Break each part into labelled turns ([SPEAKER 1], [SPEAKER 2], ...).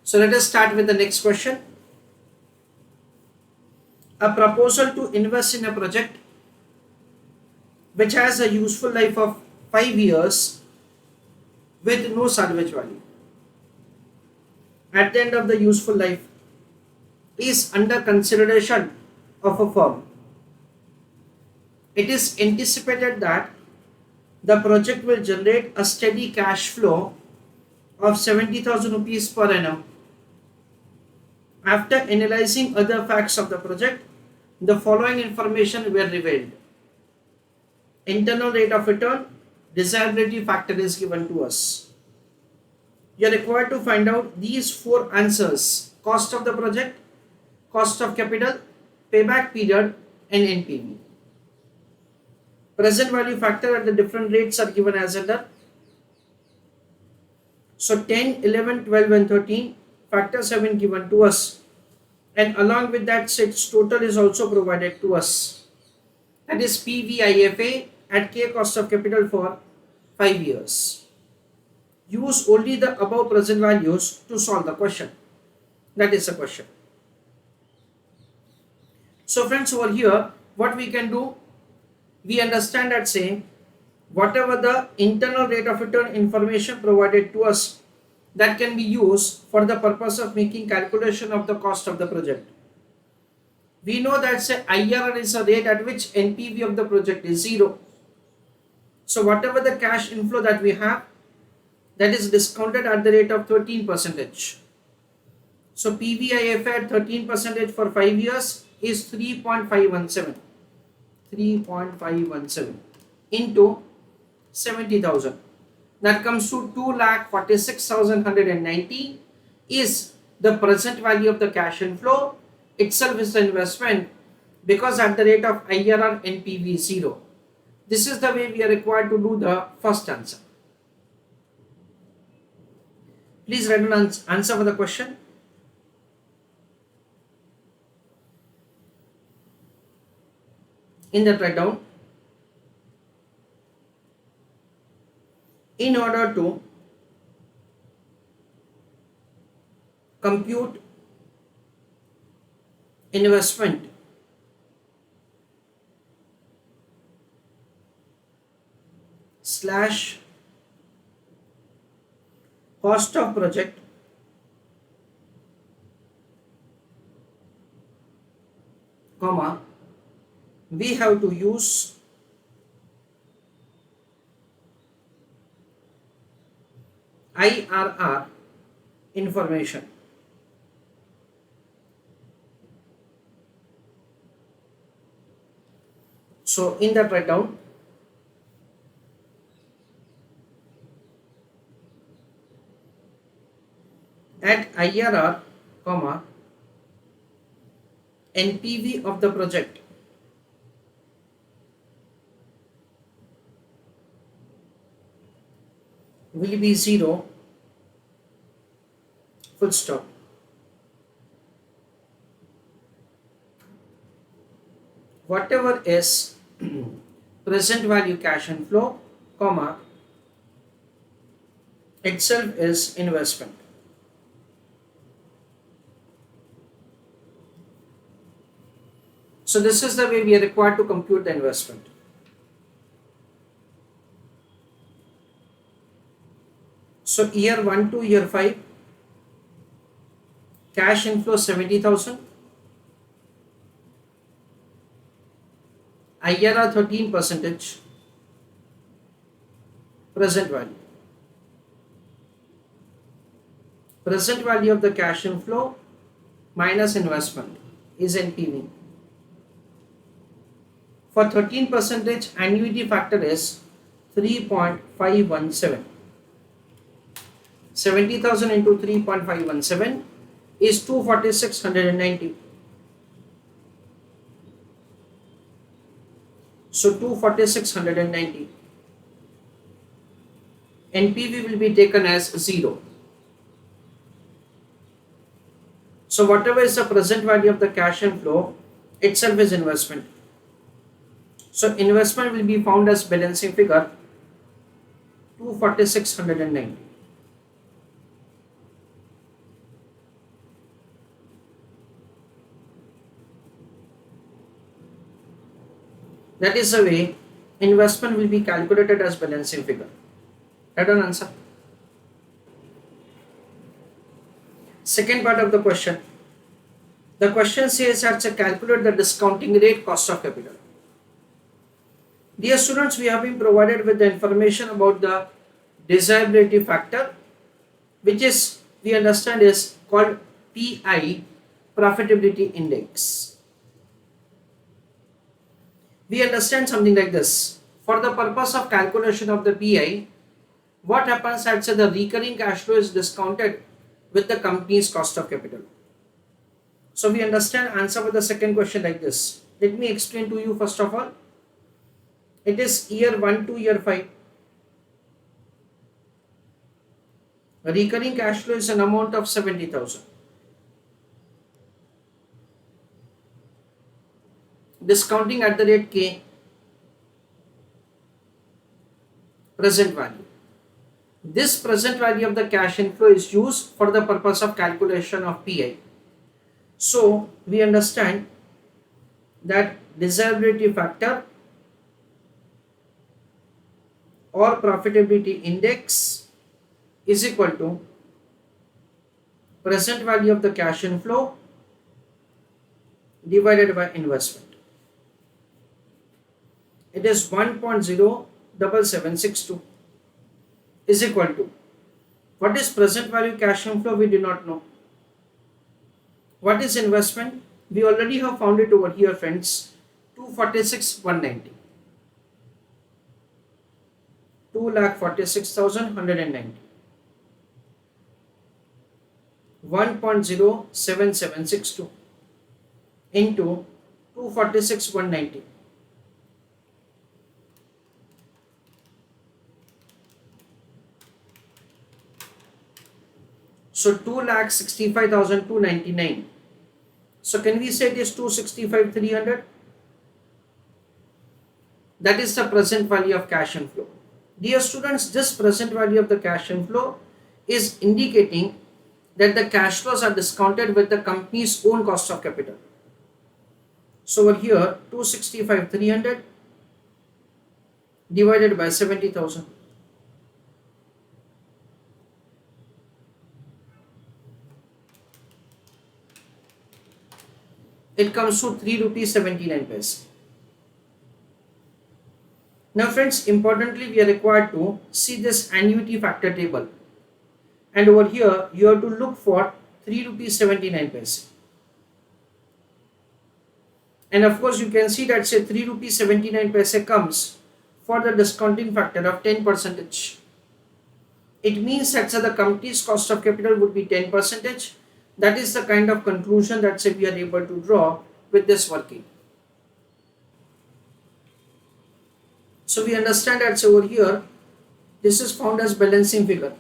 [SPEAKER 1] So let us start with the next question. A proposal to invest in a project which has a useful life of 5 years with no salvage value. At the end of the useful life is under consideration of a firm. It is anticipated that the project will generate a steady cash flow of 70,000 rupees per annum. After analyzing other facts of the project, the following information were revealed. Internal rate of return, desirability factor is given to us. You are required to find out these 4 answers: cost of the project, cost of capital, payback period, and NPV. Present value factor at the different rates are given as under. So 10, 11, 12 and 13 factors have been given to us, and along with that its total is also provided to us. That is PVIFA at K cost of capital for 5 years. Use only the above present values to solve the question. That is the question. So friends, over here what we can do, we understand that say whatever the internal rate of return information provided to us, that can be used for the purpose of making calculation of the cost of the project. We know that say IRR is a rate at which NPV of the project is 0. So whatever the cash inflow that we have, that is discounted at the rate of 13%. So PVIF at 13% for 5 years is 3.517. 3.517 into 70,000. That comes to 2,46,190 is the present value of the cash inflow. Itself is the investment, because at the rate of IRR NPV is 0. This is the way we are required to do the first answer. Please write an answer for the question. In that, write down, in order to compute investment slash cost of project, comma, we have to use IRR information. So in that, write down, at IRR, comma, NPV of the project will be 0, full stop. Whatever is present value cash inflow, comma, itself is investment. So this is the way we are required to compute the investment. So year 1 to year 5, cash inflow 70,000, IRR 13%, present value. Present value of the cash inflow minus investment is NPV. For 13%, annuity factor is 3.517. 70,000 into 3.517 is 246,190. So 246,190. NPV will be taken as 0. So whatever is the present value of the cash inflow, itself is investment. So investment will be found as balancing figure 246,190. That is the way investment will be calculated as balancing figure. Right on answer. Second part of the question. The question says that to calculate the discounting rate cost of capital. Dear students, we have been provided with the information about the desirability factor, which is we understand is called PI, profitability index. We understand something like this. For the purpose of calculation of the PI, what happens at say the recurring cash flow is discounted with the company's cost of capital. So we understand answer for the second question like this. Let me explain to you first of all. It is year 1 to year 5. Recurring cash flow is an amount of 70,000. Discounting at the rate K, present value. This present value of the cash inflow is used for the purpose of calculation of PI. So we understand that desirability factor or profitability index is equal to present value of the cash inflow divided by investment. It is 1.07762 is equal to, what is present value cash inflow? We do not know. What is investment? We already have found it over here, friends. 246,190. 2,46,190. 1.07762 into 246,190. So 2,65,299. So can we say it is 265,300? That is the present value of cash inflow. Dear students, this present value of the cash inflow is indicating that the cash flows are discounted with the company's own cost of capital. So over here 265,300 divided by 70,000. It comes to 3 rupees 79 paise. Now friends, importantly we are required to see this annuity factor table, and over here you have to look for 3 rupees 79 paise. And of course you can see that say 3 rupees 79 paise comes for the discounting factor of 10%. It means that the company's cost of capital would be 10%. That is the kind of conclusion that say we are able to draw with this working. So we understand that over here this is found as balancing figure.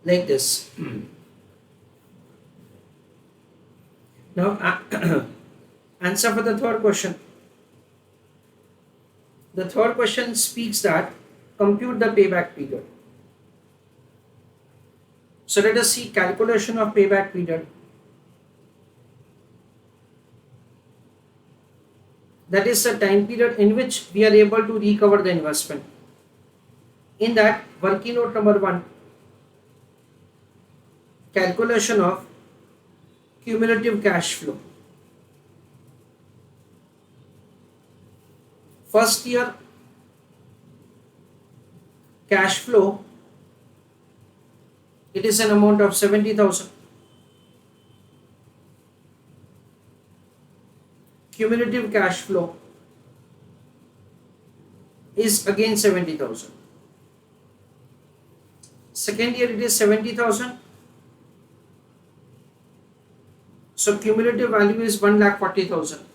[SPEAKER 1] Like this. Now answer for the third question. The third question speaks that compute the payback period. So let us see calculation of payback period. That is the time period in which we are able to recover the investment. In that, working note number 1, calculation of cumulative cash flow. First year cash flow, it is an amount of 70,000. Cumulative cash flow is again 70,000. Second year it is 70,000. So cumulative value is 1,40,000.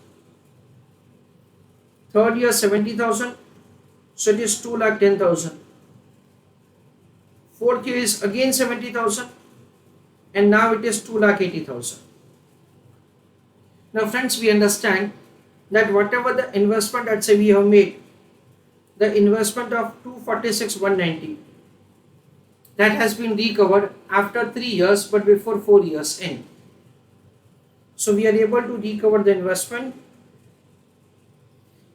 [SPEAKER 1] Third year 70,000. So it is 2,10,000. Fourth year is again 70,000, and now it is 2,80,000. Now friends, we understand that whatever the investment that say we have made, the investment of 246,190, that has been recovered after 3 years but before 4 years end. So we are able to recover the investment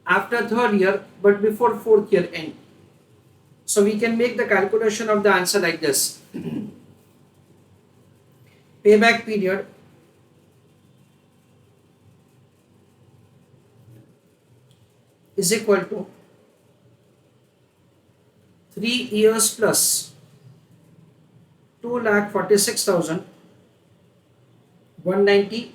[SPEAKER 1] after third year but before fourth year end. So we can make the calculation of the answer like this. Payback period is equal to 3 years plus 2,46,190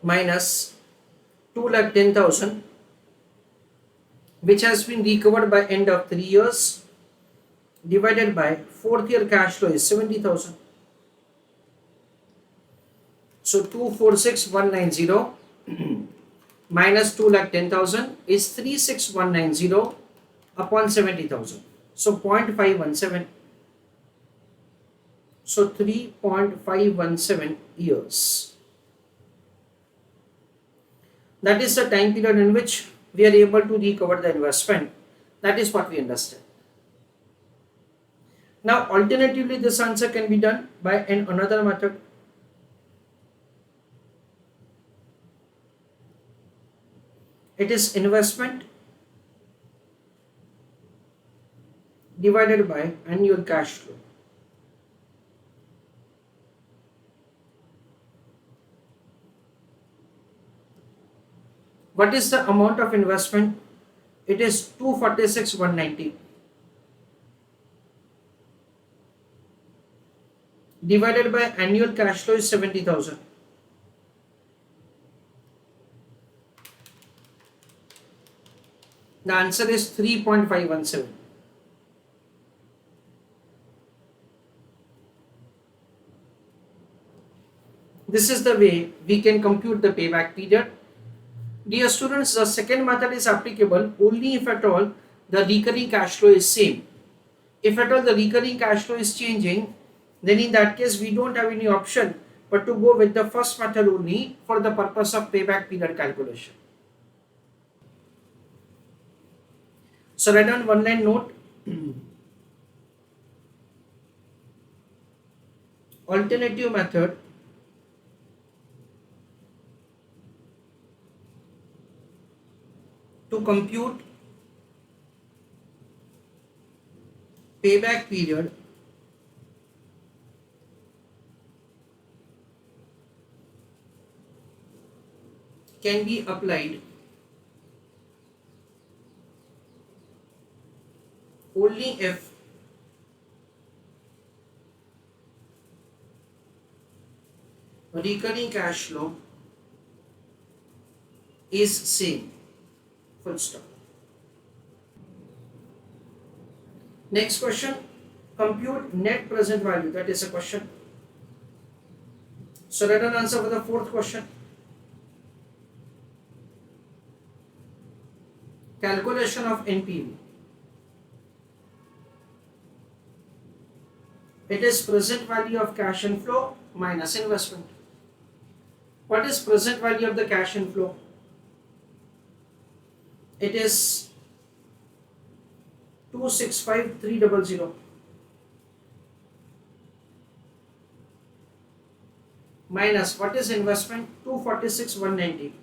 [SPEAKER 1] minus 2,10,000, which has been recovered by end of 3 years, divided by fourth year cash flow is 70,000. So 246,190 minus 2,10,000 is 36,190 upon 70,000. So 0.517. So 3.517 years. That is the time period in which we are able to recover the investment. That is what we understand. Now alternatively, this answer can be done by another method. It is investment divided by annual cash flow. What is the amount of investment? It is 246,190 divided by annual cash flow is 70,000. The answer is 3.517. This is the way we can compute the payback period. Dear students, the second method is applicable only if at all the recurring cash flow is same. If at all the recurring cash flow is changing, then in that case we don't have any option but to go with the first method only for the purpose of payback period calculation. So write down one line note. Alternative method to compute payback period can be applied only if recurring cash flow is same. Full stop. Next question, compute net present value. That is a question. So write an answer for the fourth question. Calculation of NPV. It is present value of cash inflow minus investment. What is present value of the cash inflow? It is 265,300 minus what is investment? 246,190.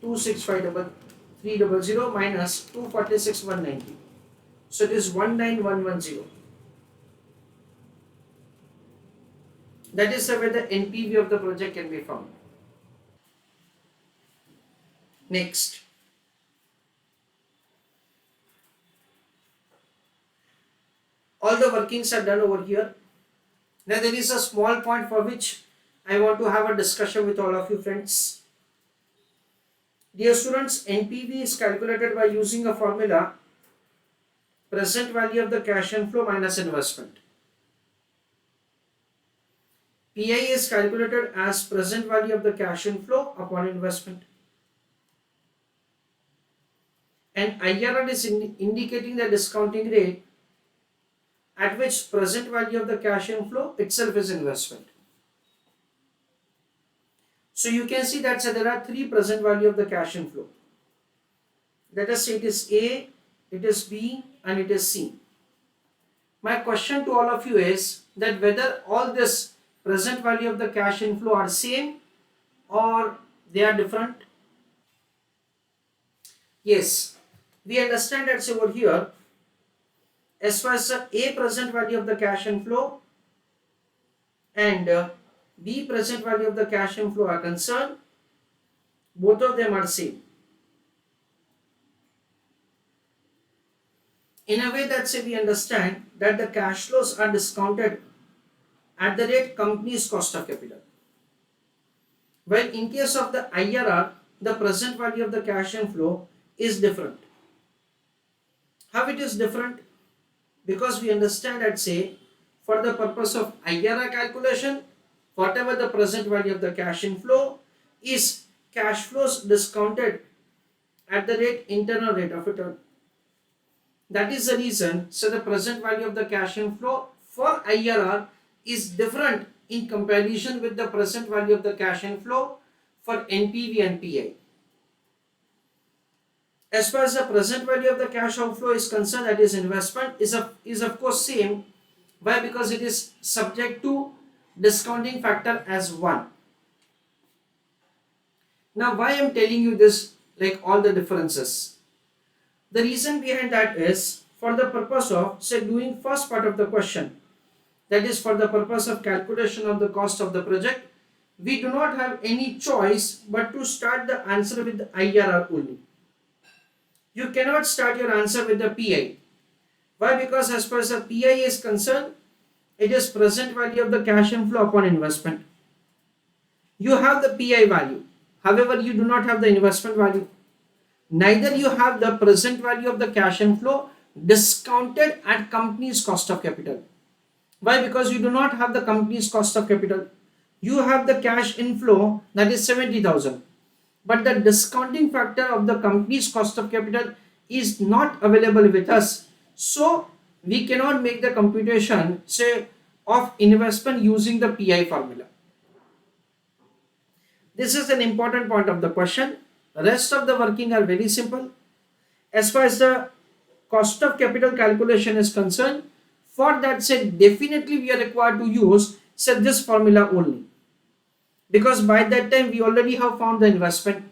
[SPEAKER 1] 265,300 minus 246,190. So it is 19,110. That is the way the NPV of the project can be found. Next, all the workings are done over here. Now there is a small point for which I want to have a discussion with all of you friends. Dear students, NPV is calculated by using a formula present value of the cash inflow minus investment. PI is calculated as present value of the cash inflow upon investment. And IRR is indicating the discounting rate at which present value of the cash inflow itself is investment. So you can see that there are three present value of the cash inflow. Let us say it is A, it is B, and it is C. My question to all of you is that whether all this present value of the cash inflow are same or they are different. Yes, we understand that over here, as far as the A present value of the cash inflow and B present value of the cash inflow are concerned, both of them are same. In a way that say we understand that the cash flows are discounted at the rate company's cost of capital. While in case of the IRR, the present value of the cash inflow is different. How it is different? Because we understand that say for the purpose of IRR calculation, whatever the present value of the cash inflow is cash flows discounted at the rate internal rate of return. That is the reason so the present value of the cash inflow for IRR is different in comparison with the present value of the cash inflow for NPV and PI. As far as the present value of the cash outflow is concerned, that is investment is of course same. Why? Because it is subject to discounting factor as 1. Now why I am telling you this, like all the differences? The reason behind that is for the purpose of say doing first part of the question, that is for the purpose of calculation of the cost of the project, we do not have any choice but to start the answer with the IRR only. You cannot start your answer with the PI. Why? Because as far as the PI is concerned, it is present value of the cash inflow upon investment. You have the PI value, however you do not have the investment value. Neither you have the present value of the cash inflow discounted at company's cost of capital. Why? Because you do not have the company's cost of capital. You have the cash inflow, that is 70,000. But the discounting factor of the company's cost of capital is not available with us. So we cannot make the computation say of investment using the PI formula. This is an important point of the question. The rest of the working are very simple. As far as the cost of capital calculation is concerned, for that say definitely we are required to use say this formula only, because by that time we already have found the investment.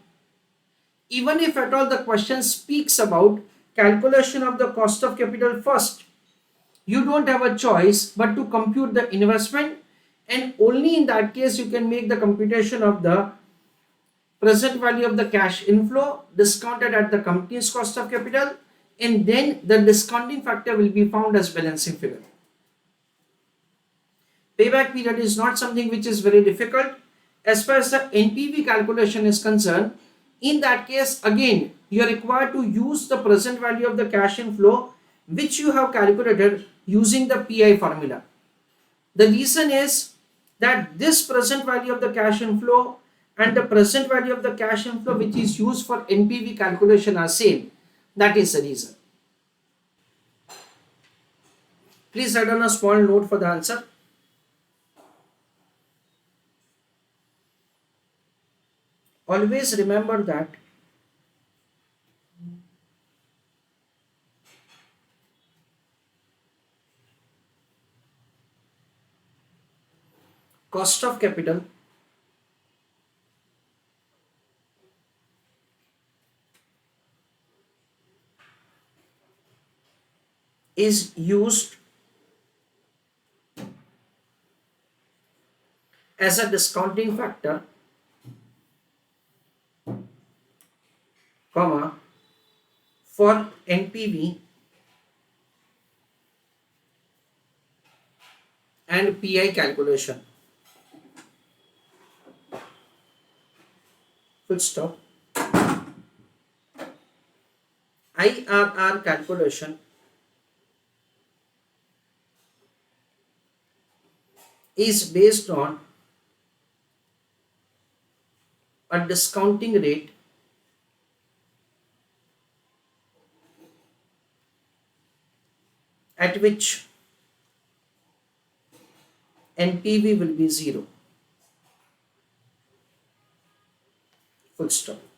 [SPEAKER 1] Even if at all the question speaks about calculation of the cost of capital first, you don't have a choice but to compute the investment, and only in that case you can make the computation of the present value of the cash inflow discounted at the company's cost of capital, and then the discounting factor will be found as balancing figure. Payback period is not something which is very difficult. As far as the NPV calculation is concerned, in that case again you are required to use the present value of the cash inflow which you have calculated using the PI formula. The reason is that this present value of the cash inflow and the present value of the cash inflow which is used for NPV calculation are same. That is the reason. Please write down a small note for the answer. Always remember that cost of capital is used as a discounting factor, comma, for NPV and PI calculation. Full stop. IRR calculation is based on a discounting rate at which NPV will be 0. full stop.